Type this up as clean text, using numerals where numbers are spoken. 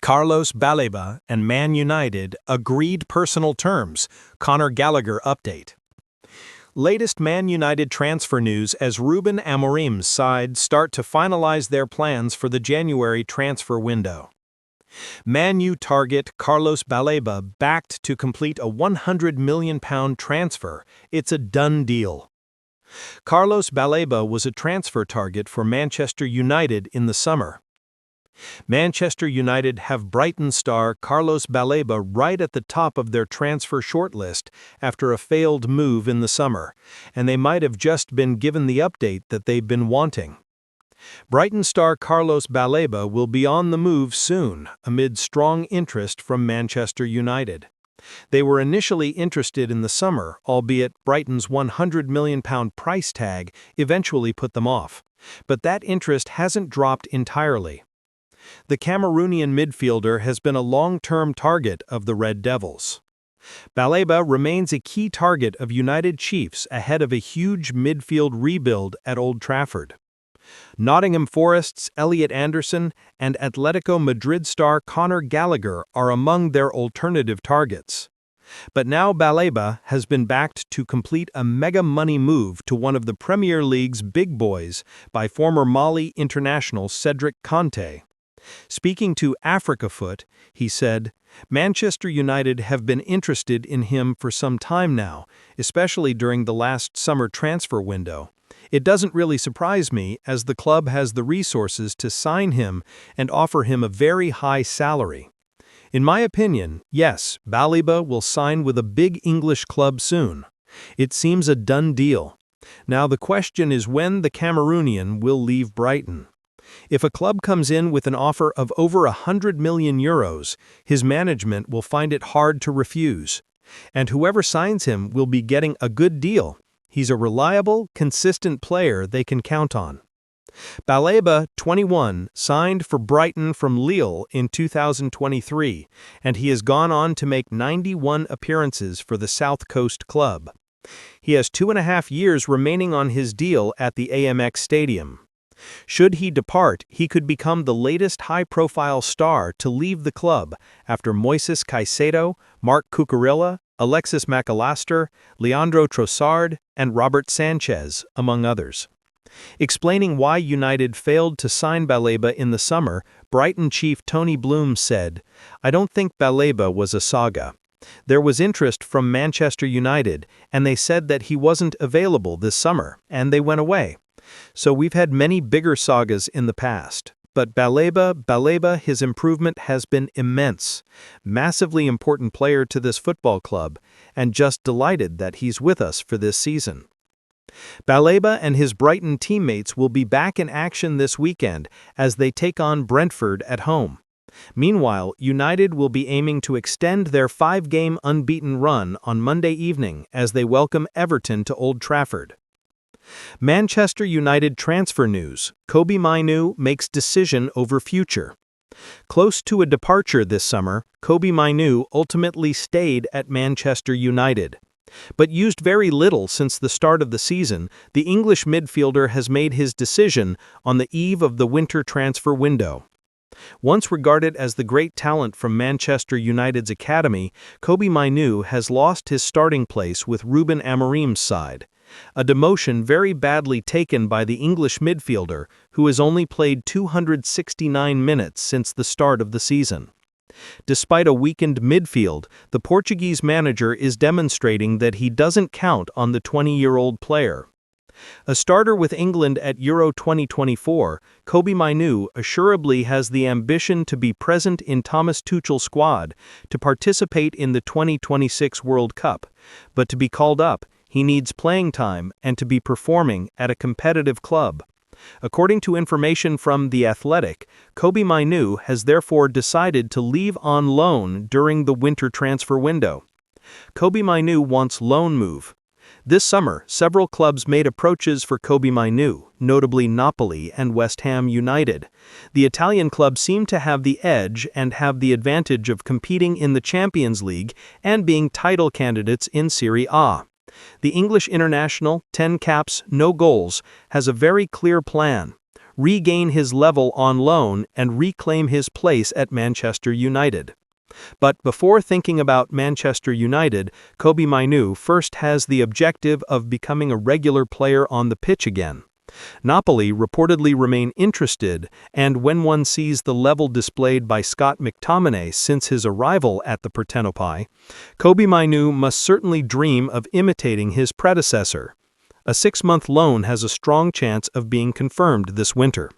Carlos Baleba and Man United agreed personal terms. Conor Gallagher update. Latest Man United transfer news as Ruben Amorim's side start to finalize their plans for the January transfer window. Man U target Carlos Baleba backed to complete a £100 million transfer. It's a done deal. Carlos Baleba was a transfer target for Manchester United in the summer. Manchester United have Brighton star Carlos Baleba right at the top of their transfer shortlist after a failed move in the summer, and they might have just been given the update that they've been wanting. Brighton star Carlos Baleba will be on the move soon, amid strong interest from Manchester United. They were initially interested in the summer, albeit Brighton's £100 million price tag eventually put them off. But that interest hasn't dropped entirely. The Cameroonian midfielder has been a long-term target of the Red Devils. Baleba remains a key target of United Chiefs ahead of a huge midfield rebuild at Old Trafford. Nottingham Forest's Elliot Anderson and Atletico Madrid star Conor Gallagher are among their alternative targets. But now Baleba has been backed to complete a mega-money move to one of the Premier League's big boys by former Mali international Cedric Conte. Speaking to Africa Foot, he said, "Manchester United have been interested in him for some time now, especially during the last summer transfer window. It doesn't really surprise me, as the club has the resources to sign him and offer him a very high salary. In my opinion, yes, Baleba will sign with a big English club soon. It seems a done deal. Now the question is when the Cameroonian will leave Brighton. If a club comes in with an offer of over €100 million, his management will find it hard to refuse. And whoever signs him will be getting a good deal. He's a reliable, consistent player they can count on." Baleba, 21, signed for Brighton from Lille in 2023, and he has gone on to make 91 appearances for the South Coast club. He has 2.5 years remaining on his deal at the AMX Stadium. Should he depart, he could become the latest high-profile star to leave the club after Moises Caicedo, Marc Cucurella, Alexis Mac Allister, Leandro Trossard, and Robert Sanchez, among others. Explaining why United failed to sign Baleba in the summer, Brighton chief Tony Bloom said, "I don't think Baleba was a saga. There was interest from Manchester United, and they said that he wasn't available this summer, and they went away. So we've had many bigger sagas in the past. But Baleba, his improvement has been immense. Massively important player to this football club, and just delighted that he's with us for this season." Baleba and his Brighton teammates will be back in action this weekend as they take on Brentford at home. Meanwhile, United will be aiming to extend their 5-game unbeaten run on Monday evening as they welcome Everton to Old Trafford. Manchester United transfer news. Kobbie Mainoo makes decision over future. Close to a departure this summer, Kobbie Mainoo ultimately stayed at Manchester United. But used very little since the start of the season, the English midfielder has made his decision on the eve of the winter transfer window. Once regarded as the great talent from Manchester United's academy, Kobbie Mainoo has lost his starting place with Ruben Amorim's side. A demotion very badly taken by the English midfielder, who has only played 269 minutes since the start of the season. Despite a weakened midfield, the Portuguese manager is demonstrating that he doesn't count on the 20-year-old player. A starter with England at Euro 2024, Kobbie Mainoo assuredly has the ambition to be present in Thomas Tuchel's squad to participate in the 2026 World Cup, but to be called up, he needs playing time and to be performing at a competitive club. According to information from The Athletic, Kobbie Mainoo has therefore decided to leave on loan during the winter transfer window. Kobbie Mainoo wants loan move. This summer, several clubs made approaches for Kobbie Mainoo, notably Napoli and West Ham United. The Italian club seemed to have the edge and have the advantage of competing in the Champions League and being title candidates in Serie A. The English international, 10 caps, no goals, has a very clear plan. regain his level on loan and reclaim his place at Manchester United. But before thinking about Manchester United, Kobbie Mainoo first has the objective of becoming a regular player on the pitch again. Napoli reportedly remain interested, and when one sees the level displayed by Scott McTominay since his arrival at the Partenope, Kobbie Mainoo must certainly dream of imitating his predecessor. A 6-month loan has a strong chance of being confirmed this winter.